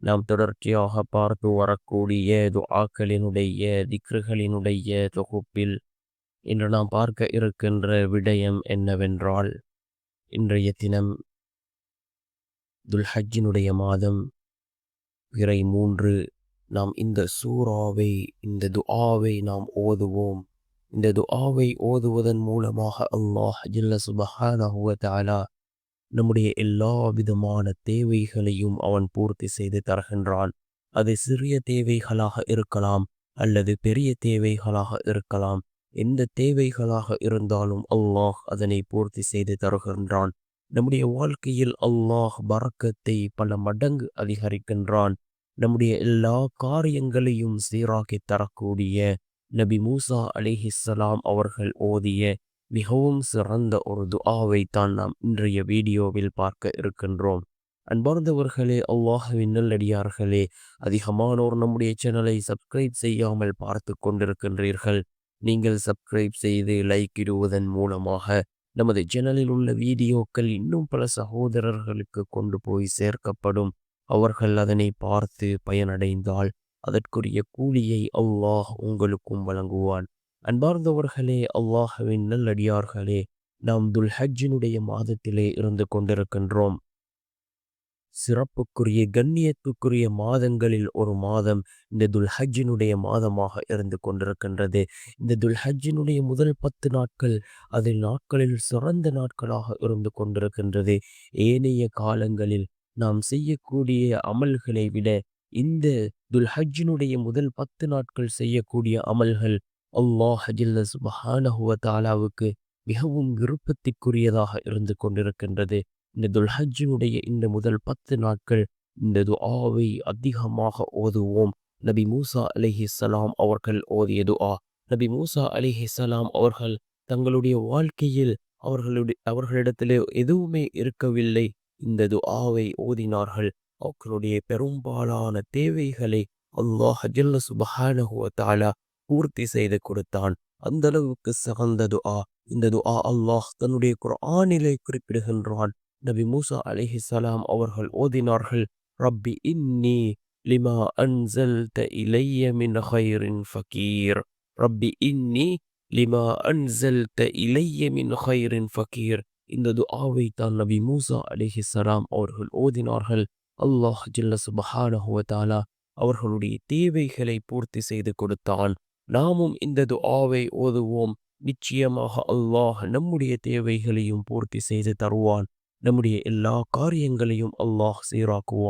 நாம் தொடர்ச்சியாக பார்த்து வரக்கூடிய துஆக்களினுடைய திக்ருகளினுடைய தொகுப்பில் இன்று நாம் பார்க்க இருக்கின்ற விடயம் என்னவென்றால், இன்றைய தினம் துல்ஹஜ்ஜினுடைய மாதம் பிறை 3. நாம் இந்த சூறாவை, இந்த துஆவை நாம் ஓதுவோம். இந்த துஆவை ஓதுவதன் மூலமாக அல்லாஹ் ஜல்ல சுப்ஹானஹு வ தஆலா நம்முடைய எல்லா விதமான தேவைகளையும் அவன் பூர்த்தி செய்து தருகின்றான். அது சிறிய தேவைகளாக இருக்கலாம் அல்லது பெரிய தேவைகளாக இருக்கலாம். எந்த தேவைகளாக இருந்தாலும் அல்லாஹ் அதனை பூர்த்தி செய்து தருகின்றான். நம்முடைய வாழ்க்கையில் அல்லாஹ் பரக்கத்தை பல மடங்கு அதிகரிக்கின்றான். நம்முடைய எல்லா காரியங்களையும் சீராக்கி தரக்கூடிய நபி மூசா அலைஹிஸ்ஸலாம் அவர்கள் ஓதிய மிகவும் சிறந்த ஒரு துஆவை தான் நாம் இன்றைய வீடியோவில் பார்க்க இருக்கின்றோம். அன்பார்ந்தவர்களே, அல்லாஹ்வின் நல்லடியார்களே, அதிகமானோர் நம்முடைய சேனலை சப்ஸ்கிரைப் செய்யாமல் பார்த்து கொண்டிருக்கின்றீர்கள். நீங்கள் சப்ஸ்கிரைப் செய்து லைக் இடுவதன் மூலமாக நமது சேனலில் உள்ள வீடியோக்கள் இன்னும் பல சகோதரர்களுக்கு கொண்டு போய் சேர்க்கப்படும். அவர்கள் அதனை பார்த்து பயனடைந்தால் அதற்குரிய கூலியை அல்லாஹ் உங்களுக்கும் வழங்குவான். அன்பார்ந்தவர்களே, அல்லாஹ்வின் நல்லடியார்களே, நாம் துல்ஹஜ்ஜினுடைய மாதத்திலே இருந்து கொண்டிருக்கின்றோம். சிறப்புக்குரிய கண்ணியத்துக்குரிய மாதங்களில் ஒரு மாதம் இந்த துல்ஹஜ்ஜினுடைய மாதமாக இருந்து கொண்டிருக்கின்றது. இந்த துல்ஹஜ்ஜினுடைய முதல் 10 நாட்கள் நாட்களில் சிறந்த நாட்களாக இருந்து கொண்டிருக்கின்றது. ஏனைய காலங்களில் நாம் செய்யக்கூடிய அமல்களை விட இந்த துல்ஹஜ்ஜினுடைய முதல் 10 நாட்கள் செய்யக்கூடிய அமல்கள் அல்லாஹ் ஜல்ல சுப்ஹானஹு வ தஆலாவுக்கு மிகவும் விருப்பத்திற்குரியதாக இருந்து கொண்டிருக்கின்றது. இந்த துல்ஹஜ்ஜினுடைய இந்த முதல் 10 நாட்கள் இந்த துஆவை அதிகமாக ஓதுவோம். நபி மூசா அலைஹிஸ்ஸலாம் அவர்கள் ஓதிய துஆ. நபி மூசா அலைஹிஸ்ஸலாம் அவர்கள் தங்களுடைய வாழ்க்கையில் அவர்களிடத்திலே எதுவுமே இருக்கவில்லை. இந்த துஆவை ஓதினார்கள். அவர்களுடைய பெரும்பாலான தேவைகளை அல்லாஹ் ஜல்ல சுப்ஹானஹு வ தஆலா பூர்த்தி செய்து கொடுத்தான். அந்த அளவுக்கு சிறந்த துஆ. இந்த துஆ அல்லாஹ் தன்னுடைய குர்ஆனிலே குறிப்பிடுகின்றான். நபி மூசா அலைஹிஸ்ஸலாம் அவர்கள் ஓதினார்கள், ரப்பி இன்னி லிமா அன்சல்த இலைய மின் ஹைரின் ஃபகீர். ரப்பி இன்னி லிமா அன்சல்த இலைய மின் ஹைரின் ஃபகீர். இந்த துஆவை தான் நபி மூசா அலைஹிஸ்ஸலாம் அவர்கள் ஓதினார்கள். அல்லாஹ் ஜல்ல சுப்ஹானஹு வ தஆலா அவர்களுடைய தேவைகளை பூர்த்தி செய்து கொடுத்தான். நாமும் இந்த துஆவை ஓதுவோம். நிச்சயமாக அல்லாஹ் நம்முடைய தேவைகளையும் பூர்த்தி செய்து தருவான். நம்முடைய எல்லா காரியங்களையும் அல்லாஹ் சீராக்குவான்.